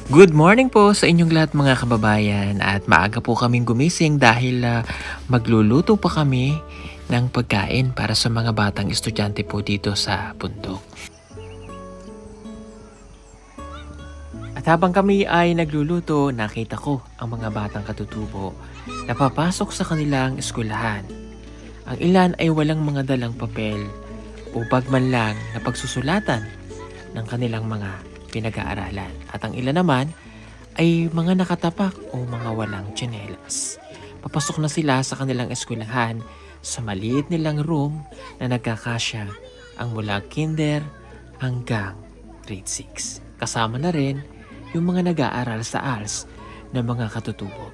Good morning po sa inyong lahat mga kababayan at maaga po kaming gumising dahil magluluto pa kami ng pagkain para sa mga batang estudyante po dito sa bundok. At habang kami ay nagluluto, nakita ko ang mga batang katutubo na papasok sa kanilang eskwelahan. Ang ilan ay walang mga dalang papel o bag man lang na pagsusulatan ng kanilang mga pinag-aaralan. At ang ilan naman ay mga nakatapak o mga walang tsinelas. Papasok na sila sa kanilang eskwelahan sa maliit nilang room na nagkakasya ang mula kinder hanggang grade 6. Kasama na rin yung mga nag-aaral sa ALS na mga katutubo.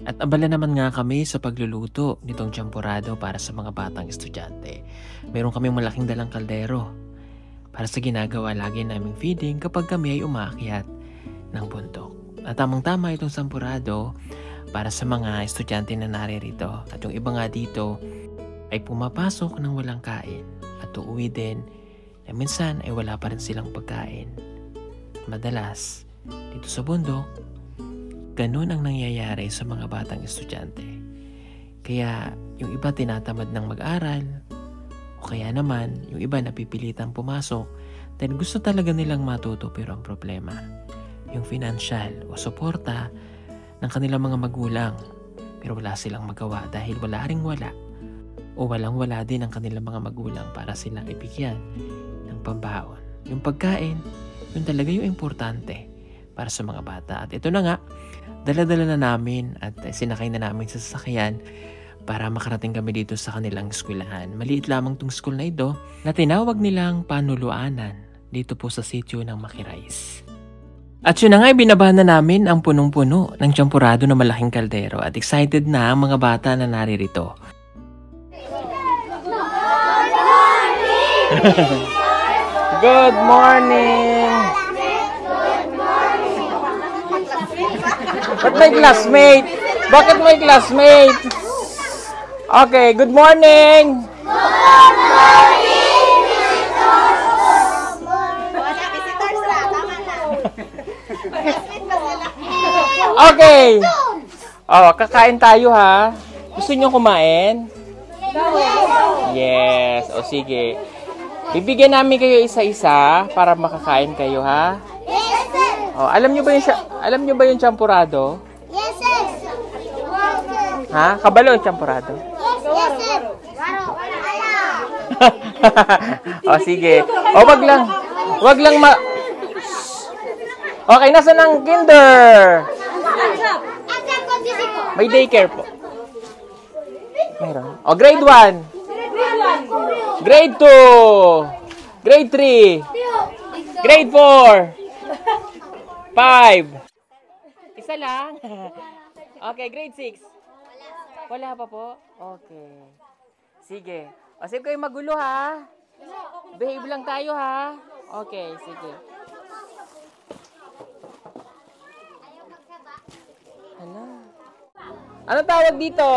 At abala naman nga kami sa pagluluto nitong champurado para sa mga batang estudyante. Meron kaming malaking dalang kaldero para sa ginagawa lagi naming feeding kapag kami ay umaakyat ng bundok. At tamang-tama itong champurado para sa mga estudyante na naririto. At yung iba nga dito ay pumapasok ng walang kain at uuwi din na minsan ay wala pa rin silang pagkain. Madalas dito sa bundok, ganun ang nangyayari sa mga batang estudyante. Kaya yung iba tinatamad ng mag-aral o kaya naman yung iba napipilitang pumasok dahil gusto talaga nilang matuto, pero ang problema yung financial o suporta ng kanilang mga magulang, pero wala silang magawa dahil wala ring wala o walang-wala din ang kanilang mga magulang para silang ibigyan ng pambaon. Yung pagkain, yun talaga yung importante para sa mga bata. At ito na nga, dala-dala na namin at sinakay na namin sa sasakyan para makarating kami dito sa kanilang eskwelahan. Maliit lamang tong school na ito na tinawag nilang Panuluanan dito po sa sitio ng Makirais. At yun na nga, binabahan na namin ang punong-puno ng champurado na malaking kaldero at excited na ang mga bata na naririto. Good morning! Ba't may classmate? Bakit may classmate? Okay, good morning! Good morning, Okay. Oh, kakain tayo ha. Gusto niyo kumain? Yes. O sige. Bibigyan namin kayo isa-isa para makakain kayo ha. Oh, alam niyo ba yung champurado? Yes, sir. Ha? Kabalo yung champurado? Yes, sir. O sige. O wag lang Okay, nasa ng kinder? May daycare po. Meron. O grade 1. Grade 2. Grade 3. Grade 4. 5. Isa lang. Okay, grade 6. Wala pa po? Okay. Sige. O sige kayo magulo ha. Behave lang tayo ha. Okay, sige. Hala. Ano tawag dito?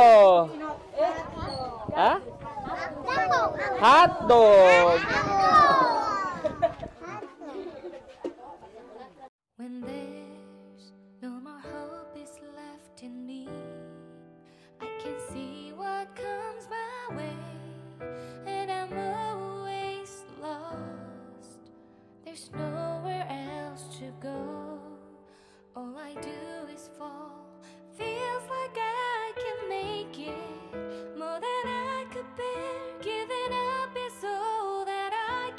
Ha? Hotdog. When there's no more hope is left in me, I can see what comes my way, and I'm always lost. There's nowhere else to go. All I do is fall. Feels like I can make it more than I could bear. Giving up is all that I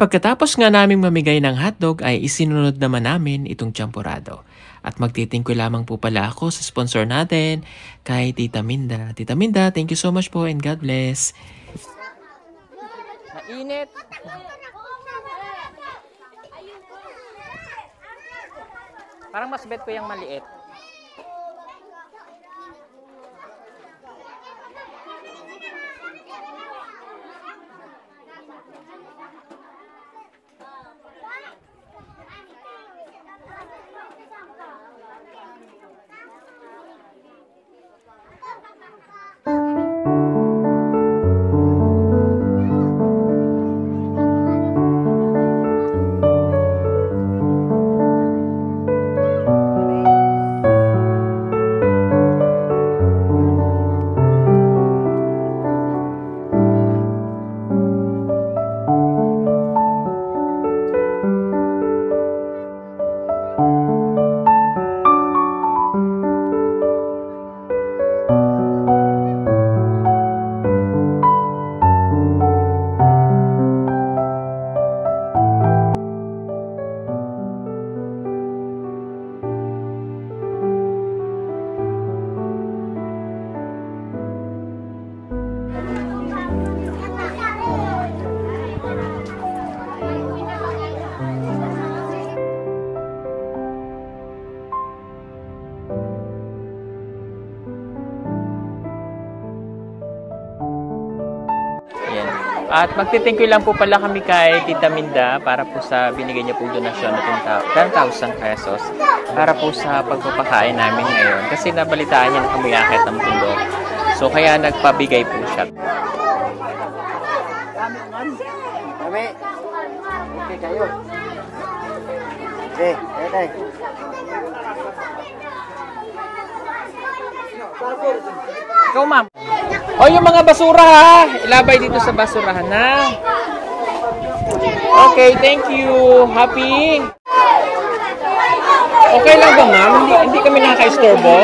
pagkatapos nga naming mamigay ng hotdog ay isinunod naman namin itong champurado. At magtitingko lamang po pala ako sa sponsor natin kay Tita Minda. Tita Minda, thank you so much po and God bless. Mainit. Parang mas bet ko yung maliit. At magti-thank you lang po pala kami kay Tita Minda para po sa binigay niya pong donasyon na 10,000 pesos para po sa pagpapakain namin ngayon. Kasi nabalitaan niya na kami akit ng tundo. So kaya nagpabigay po siya. Kami. Okay kayo. Okay, okay. Ikaw, ma'am. O, yung mga basura, ha? Ilabay dito sa basurahan, na. Okay, thank you. Happy? Okay lang ba, ma'am? Hindi kami nakaka-istorbo.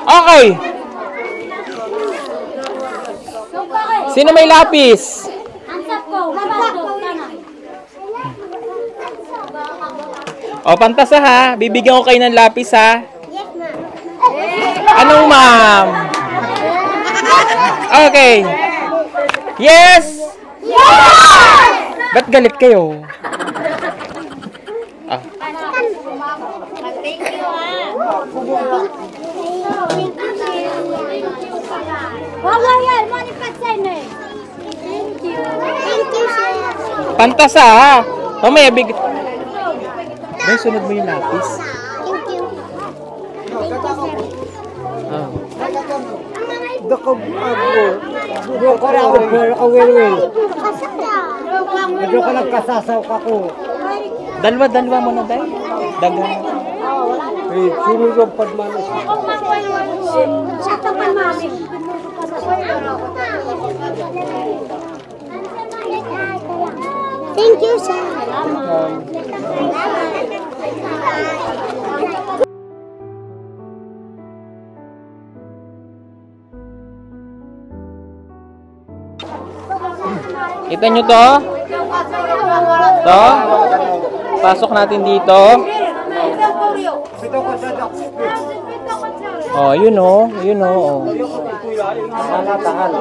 Okay. Sino may lapis? O, pantasa ha. Bibigyan ko kayo ng lapis ha. Yes, ma'am. Anong ma'am? Okay. Yes! Yes! Ba't galit kayo? Ah. Thank you, Thank you. Thank you, sir. Pantasa ha. Mamaya big... Bay, sunod mo yung lapis. Thank you. Ah. Medyo ka nagkasasaw ka ko. Dalwa mo na, day. Dagan. Eh, sunod yung padmanas. Thank you, sir. Kita nyo to? To? Pasok natin dito. Oh, yun oh. Yun oh. Tahan.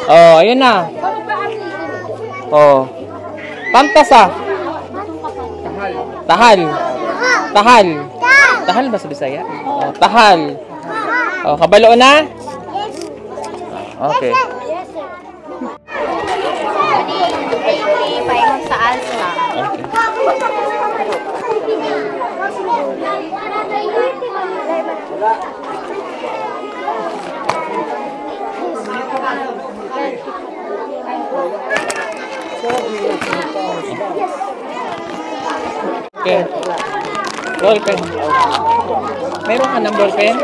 Oh, ayun na. Oh. Pantasa. Tahal. Tahal. Tahal ba sa Bisaya? Oh, tahal. Oh, kabalo na? Okay. Paingon sa alsa. Okay. Okay. Ball pen. Meron ka ng ball pen?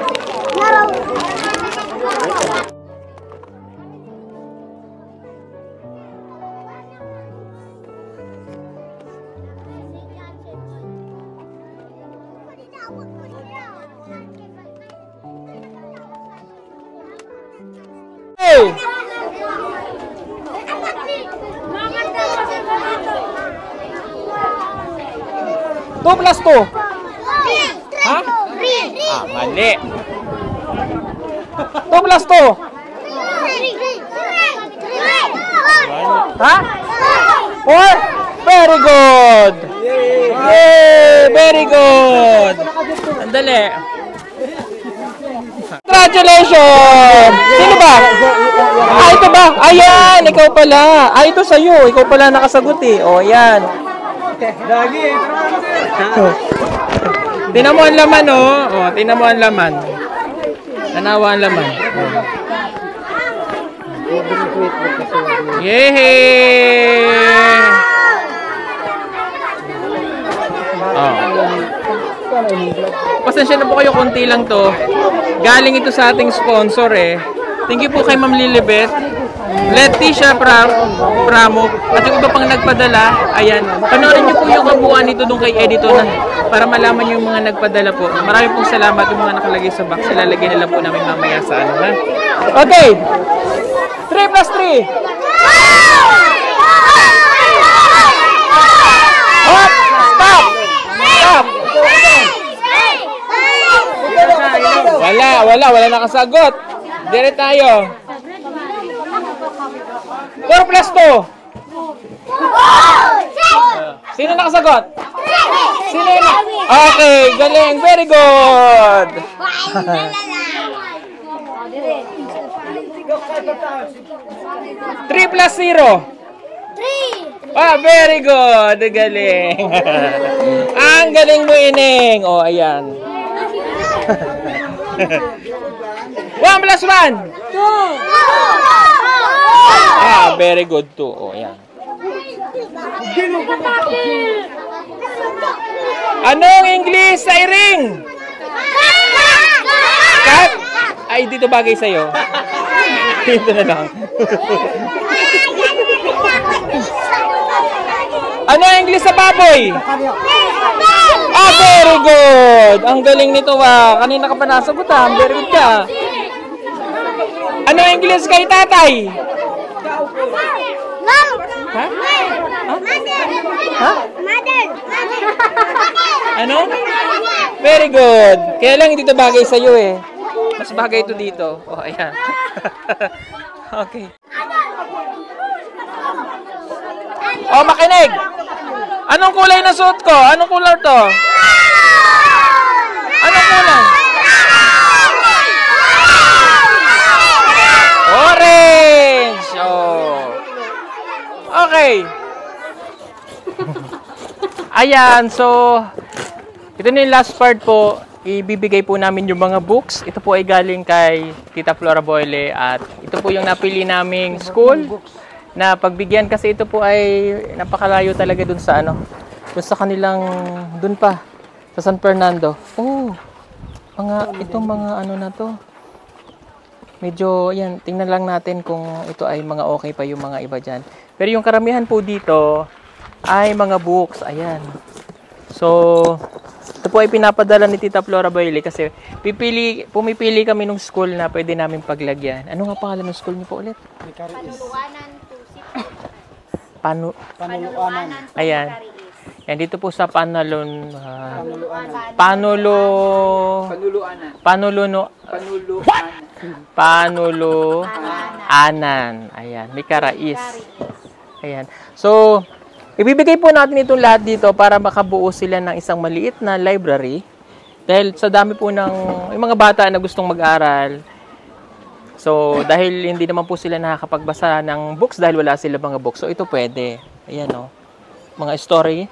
Two plus two. Ha? Ah, mali. 2 plus 2. Ha? 4? Very good. Yay! Very good. Andali. Congratulations! Sino ba? Ah, ito ba? Ayan, ikaw pala. Ah, ito sa'yo. Ikaw pala nakasagot eh. O, ayan. Tinan mo ang laman, oh. Oh, tinan mo ang laman. Tanawa ang laman. Oh. Yehey! Oh. Pasensya na po kayo, konti lang to. Galing ito sa ating sponsor eh. Thank you po kay Ma'am Lilibet, Leticia Pramo, at yung iba pang nagpadala. Ayan, panoorin niyo po yung kabuuan nito doon kay editor na para malaman yung mga nagpadala po. Marami pong salamat yung mga nakalagay sa box. Ilalagay nila po namin mamaya sa ano, ha? Okay! 3 plus 3! Hop! Stop! Stop! Wala nakasagot. Dire tayo. 4 plus 2. Sino nakasagot? Sino na? Okay, galing. Very good. 3 plus 0. Ah, very good. Galing. Ang galing mo, Ining. Oh, ayan. 1 plus 1. 2. Ah, very good too. Oh, ayan. Anong English sa iring? Cat? Ay, dito bagay sa'yo. Dito na lang. Ano ang English sa baboy? Ah, very good. Ang galing nito ah. Kanina ka pa nasagot ah. Very good ka. Ano ang English kay tatay? Ha? Ha? Ano? Very good. Kaya lang dito bagay sa'yo eh. Mas bagay ito dito. Oh, ayan. Okay. Oh, makinig. Anong kulay na suot ko? Anong kulay to? Anong kulay? Orange. Oh. Okay. Ayan, so ito na yung last part po. Ibibigay po namin yung mga books. Ito po ay galing kay Tita Flora Boyle at ito po yung napili naming school na pagbigyan kasi ito po ay napakalayo talaga dun sa ano, dun sa kanilang, dun pa sa San Fernando. Oh, itong mga ano na to. Medyo, yan, tingnan lang natin kung ito ay mga okay pa yung mga iba dyan. Pero yung karamihan po dito ay mga books. Ayan. So, ito po ay pinapadala ni Tita Flora Bailey kasi pumipili kami ng school na pwede namin paglagyan. Ano nga pangalan ng school niyo po ulit? Panuluanan. Ayan. Yan, dito po sa Panuluanan. Ayan, may Karais. Ayan. So, ibibigay po natin itong lahat dito para makabuo sila ng isang maliit na library. Dahil sa dami po ng yung mga bata na gustong mag-aral. So, dahil hindi naman po sila nakakapagbasa ng books dahil wala sila mga books. So, ito pwede. Ayan o. Mga story.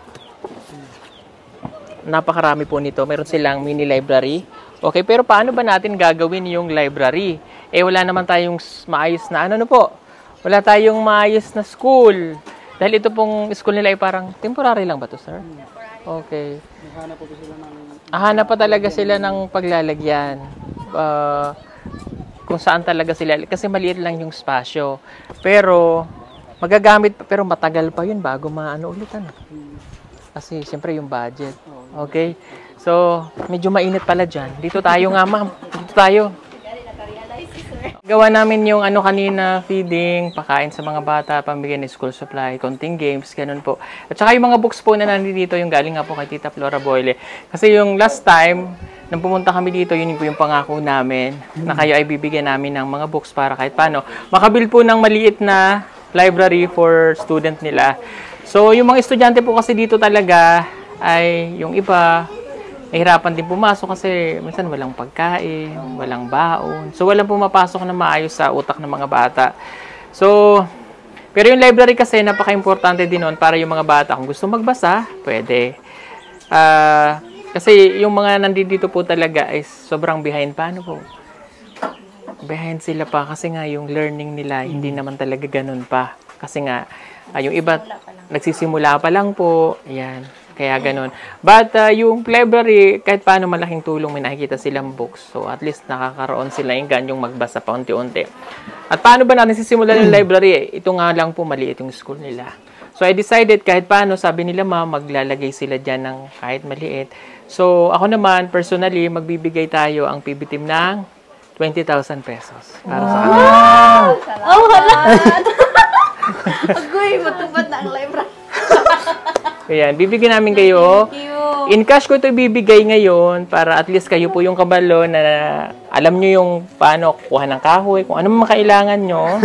Napakarami po nito. Meron silang mini library. Okay, pero paano ba natin gagawin yung library? Eh, wala naman tayong maayos na ano po. Wala tayong maayos na school. Dahil ito pong school nila ay parang temporary lang ba to, sir? Okay. Hanap pa talaga sila ng paglalagyan. Kung saan talaga sila. Kasi maliit lang yung spasyo. Pero, magagamit pa. Pero matagal pa yun bago maano ulit. Ano? Kasi, siyempre yung budget. Okay? So, medyo mainit pala dyan. Dito tayo nga, ma'am. Dito tayo. Gawa namin yung ano kanina, feeding, pakain sa mga bata, pambigay ng school supply, konting games, ganun po. At saka yung mga books po na nandito, yung galing nga po kay Tita Flora Boyle. Kasi yung last time, nang pumunta kami dito, yun po yung pangako namin, na kayo ay bibigyan namin ng mga books para kahit paano. Makabil po ng maliit na library for student nila. So, yung mga estudyante po kasi dito talaga, ay yung iba, nahirapan din pumasok kasi minsan walang pagkain, walang baon. So, walang pumapasok na maayos sa utak ng mga bata. So, pero yung library kasi, napaka-importante din nun para yung mga bata, kung gusto magbasa, pwede. Kasi yung mga nandito po talaga is sobrang behind. Paano po? Behind sila pa kasi nga yung learning nila, hindi naman talaga ganun pa. Kasi nga, yung iba, nagsisimula pa lang po. Ayan. Kaya ganun. But yung library, kahit paano malaking tulong, may nakikita silang books. So at least nakakaroon sila yung ganyong magbasa pa unti-unti. At paano ba natin sisimulan yung library? Ito nga lang po, maliit yung school nila. So I decided kahit paano, sabi nila maglalagay sila dyan ng kahit maliit. So ako naman, personally, magbibigay tayo ang PB team ng 20,000 pesos. Para sa kanila. Oh, wala! Agoy, matubad na ang library. Ayan, bibigyan namin kayo. In cash ko ito ibibigay ngayon para at least kayo po yung kabalo na alam nyo yung paano kuha ng kahoy, kung ano makailangan nyo.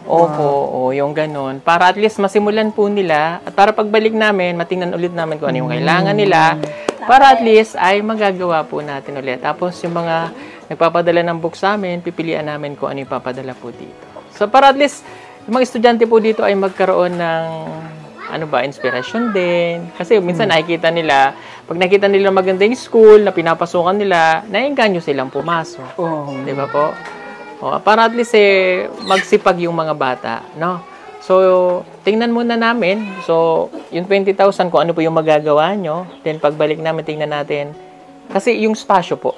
Opo, yung ganun. Para at least masimulan po nila at para pagbalik namin, matingnan ulit namin kung ano yung kailangan nila. Para at least ay magagawa po natin ulit. Tapos yung mga nagpapadala ng book sa amin, pipilian namin kung ano yung papadala po dito. So para at least yung mga estudyante po dito ay magkaroon ng inspiration din. Kasi minsan nakikita nila, pag nakita nila maganda yung school na pinapasukan nila, naiengganyo silang pumasok. Di ba po? Para at least magsipag yung mga bata, no? So, tingnan muna namin. So, yung 20,000 kung ano po yung magagawa nyo. Then, pagbalik namin, tingnan natin. Kasi yung spasyo po.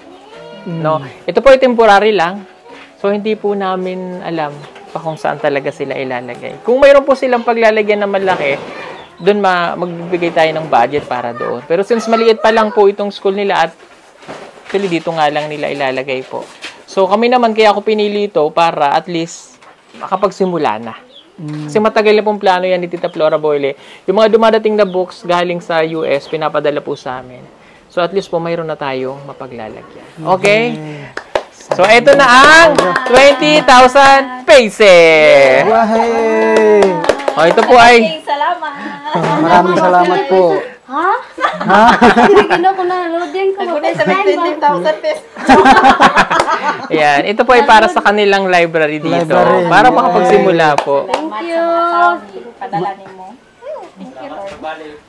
No? Ito po ay temporary lang. So, hindi po namin alam pa kung saan talaga sila ilalagay. Kung mayroon po silang paglalagyan na malaki, doon magbibigay tayo ng budget para doon. Pero since maliit pa lang po itong school nila at actually dito nga lang nila ilalagay po. So kami naman kaya ako pinili ito para at least makapagsimula na. Kasi matagal na pong plano yan ni Tita Flora Boyle. Yung mga dumadating na books galing sa US, pinapadala po sa amin. So at least po mayroon na tayong mapaglalagyan. Okay? So, ito na ang 20,000 pesos. Wahey! Ito po ay... Salamat! Maraming salamat po. Ha? Hindi ko na loading ko. Ako na 17,000 pesos. Ayan, ito po ay para sa kanilang library dito. Para makapagsimula po. Thank you! Padala mo. Thank you, Lord.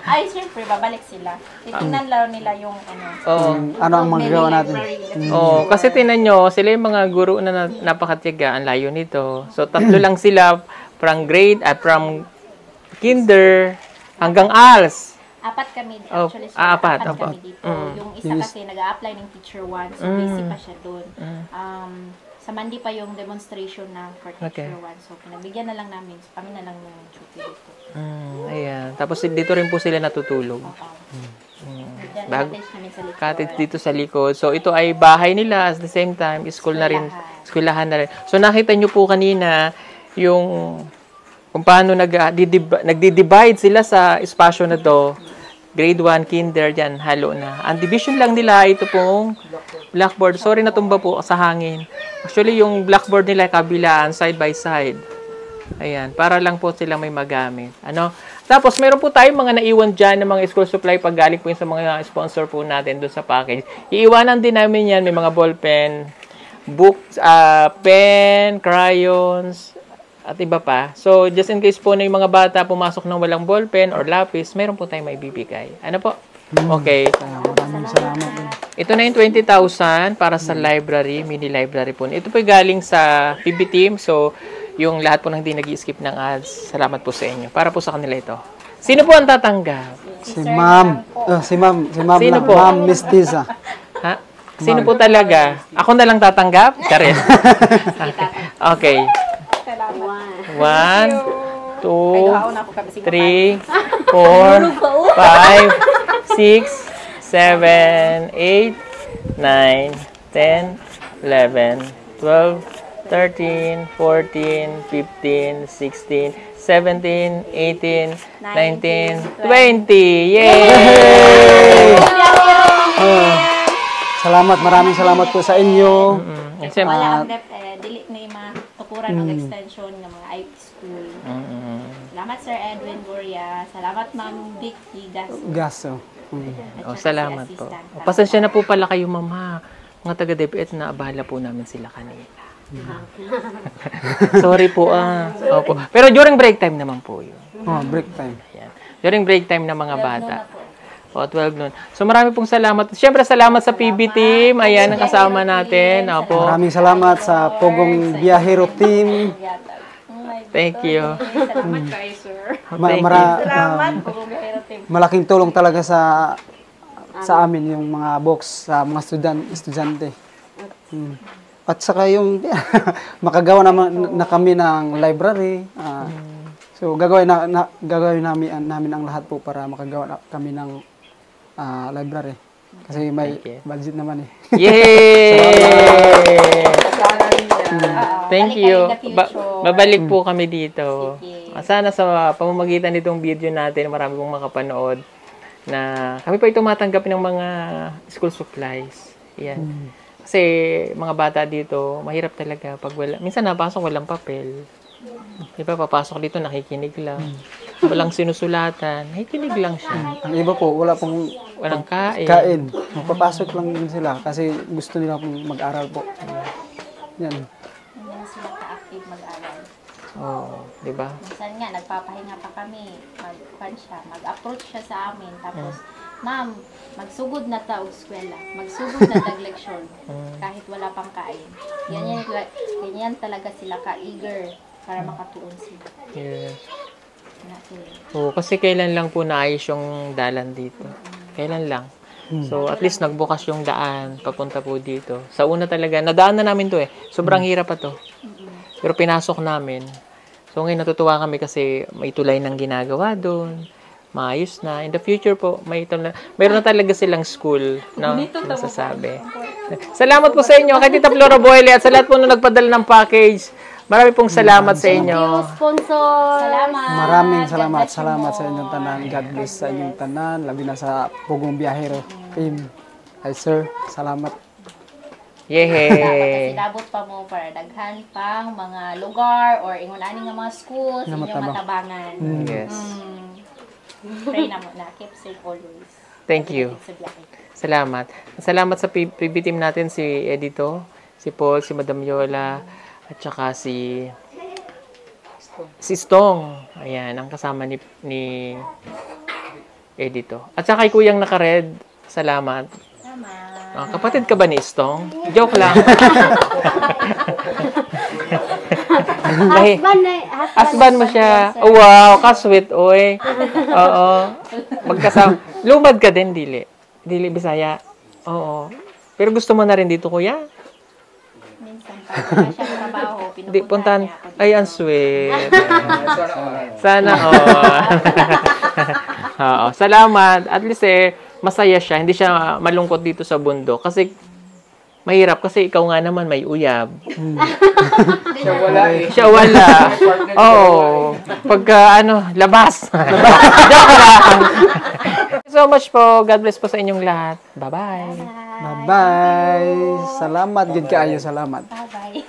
Ay, siyempre, babalik sila. Titingnan lang nila yung Ano ang magagawa natin? Kasi tinan nyo, sila yung mga guro na napakatiyaga, ang layo nito. So, tatlo lang sila from from kinder hanggang ALS. Apat kami. Actually, apat kami dito. Yung isa kasi nag-a-apply ng teacher 1, so busy pa siya doon. Sa Monday pa yung demonstration na for teacher 1. So, pinagbigyan na lang namin. So, kami na lang yung duty dito. Ayan. Tapos dito rin po sila natutulog. Cottage dito sa likod. So, ito ay bahay nila. At the same time, school na rin. Eskwelahan na rin. So, nakita nyo po kanina yung kung paano nagdi-divide sila sa espasyo na to. Grade 1, kinder, dyan, halo na. Ang division lang nila, ito pong blackboard. Sorry, natumba po sa hangin. Actually, yung blackboard nila kabilaan, side by side. Ayan, para lang po silang may magamit. Tapos, meron po tayong mga naiwan dyan ng mga school supply pag galing po yun sa mga sponsor po natin doon sa package. Iiwanan din namin yan. May mga ballpen, books, pen, crayons, at iba pa. So, just in case po na yung mga bata pumasok ng walang ballpen or lapis, meron po tayong may bibigay. Ano po? Okay. Maraming salamat. Ito na yung 20,000 para sa library, mini library po. Ito po galing sa PB team. So, yung lahat po nang hindi nag-skip ng ads, salamat po sa inyo. Para po sa kanila ito. Sino po ang tatanggap? Si Ma'am. Si Ma'am Sino lang. po? Ma'am Miss Tisa. Ha? Sino po talaga? Ako na lang tatanggap? Karen. Okay. 1, 2, 3, 4, 5, 6, 7, 8, 9, 10. 10, 11, 12, 13, 14, 15, 16, 17, 18, 19, 20. Yay! Salamat, maraming salamat po sa inyo. Siyempre, Wala ang dili ni matukuran ng extension ng mga IP school. Salamat Sir Edwin Boria. Salamat Ma'am Vicky Gaso. Gaso. salamat po. Pasensya na po pala kayo, mama. Mga taga-DepEd, naabala po namin sila kanina. Sorry po Opo. Pero during break time naman po yun. Break time. Ayan. During break time ng mga bata. 12 noon. So marami pong salamat. Siyempre salamat sa PB team. Ayan ang kasama natin. Opo. Maraming salamat sa Pogong Biyahero team. Thank you. Salamat kayo, sir. Malaking tulong talaga sa amin yung mga box sa mga estudyante. At saka yung makagawa naman na kami ng library. So gagawin namin ang lahat po para makagawa kami ng library. Kasi may budget naman eh. Yay! Thank you. Babalik po kami dito. Sana sa pamamagitan nitong video natin, marami pong makapanood na kami pa tumatanggap ng mga school supplies. Yan. Kasi mga bata dito, mahirap talaga pag wala. Minsan napasok walang papel. Diba, papasok dito, nakikinig lang. Walang sinusulatan, nakikinig lang siya. Ang iba po, Walang kain. Magpapasok lang din sila kasi gusto nila pong mag-aral po. Yan. Hindi na sila ka-active mag-aral. Diba? Minsan nga, nagpapahinga pa kami. Mag-approach siya sa amin. Tapos, ma'am, magsugod na ta og eskwela. Magsugod na tag-leksyon. Kahit wala pang kain. Ganyan talaga sila ka-eager para makatuon sila. Yes. Kasi kailan lang po naayos yung dalan dito. Kailan lang. So, at least nagbukas yung daan papunta po dito. Sa una talaga, nadaan na namin to eh. Sobrang hirap pa to. Pero pinasok namin. So, ngayon natutuwa kami kasi may tulay ng ginagawa doon. Maayos na. In the future po, mayroon na talaga silang school na masasabi. Salamat po sa inyo, kay Tita Flora Boyle at sa lahat po na nagpadala ng package. Marami pong salamat sa inyo. Thank you, sponsor. Salamat. Maraming salamat. Salamat sa inyong tanan. God bless sa inyong tanan. Labi na sa Pogong Biyahero team. Hi, sir. Salamat. Yehey! Kasi labot pa mo para daghan pang mga lugar or ingon-ani nga mga schools Na inyong matabangan. Yes. Pray na mo na. Keep safe always. Thank you. Sa biyahe. Salamat. Salamat sa PB team natin, si Edito, si Paul, si Madam Yola, at saka si Stong. Ayan, ang kasama ni Edito. At saka kay Kuyang naka-red. Salamat. Kapatid ka ba ni Stong? Joke lang. Husband mo siya. Oh, wow, ka-sweet, oy. Oo. Magkasama. Lumad ka din, Dili. Dili, Bisaya. Oo. Pero gusto mo na rin dito, kuya? Minsan, pag wala siyang trabaho, Di, puntahan. niya ako. Ay, ang sweet. Sana, Oo. Salamat. At least, masaya siya. Hindi siya malungkot dito sa bundok. Kasi, mahirap. Kasi ikaw nga naman may uyab. Siya wala. Oo. Pagka, labas. Joke lang. Thank you so much po. God bless po sa inyong lahat. Bye-bye. Bye-bye. Salamat. Good kaayo. Salamat. Bye-bye.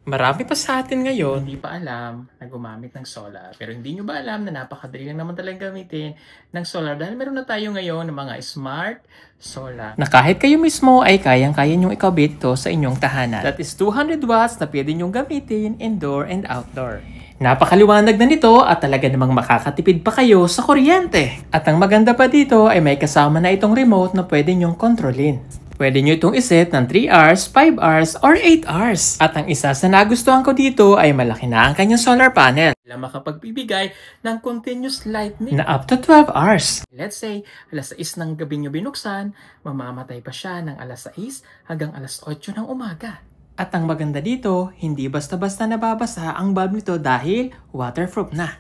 Marami pa sa atin ngayon, hindi pa alam na gumamit ng solar. Pero hindi nyo ba alam na napakadali lang naman talagang gamitin ng solar dahil meron na tayo ngayon ng mga smart solar. Na kahit kayo mismo ay kayang-kaya nyong ikabit ito sa inyong tahanan. That is 200 watts na pwede nyong gamitin indoor and outdoor. Napakaliwanag na nito at talaga namang makakatipid pa kayo sa kuryente. At ang maganda pa dito ay may kasama na itong remote na pwede nyong kontrolin. Pwede nyo itong iset ng 3 hours, 5 hours, or 8 hours. At ang isa sa nagustuhan ko dito ay malaki na ang kanyang solar panel. Na makapagbibigay ng continuous lightning na up to 12 hours. Let's say, alas 6 ng gabi nyo binuksan, mamamatay pa siya ng alas 6 hanggang alas 8 ng umaga. At ang maganda dito, hindi basta-basta nababasa ang bulb nito dahil waterproof na.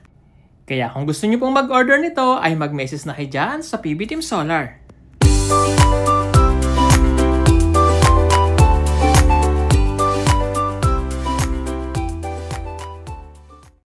Kaya kung gusto nyo pong mag-order nito, ay mag-message na kayo dyan sa PB Team Solar.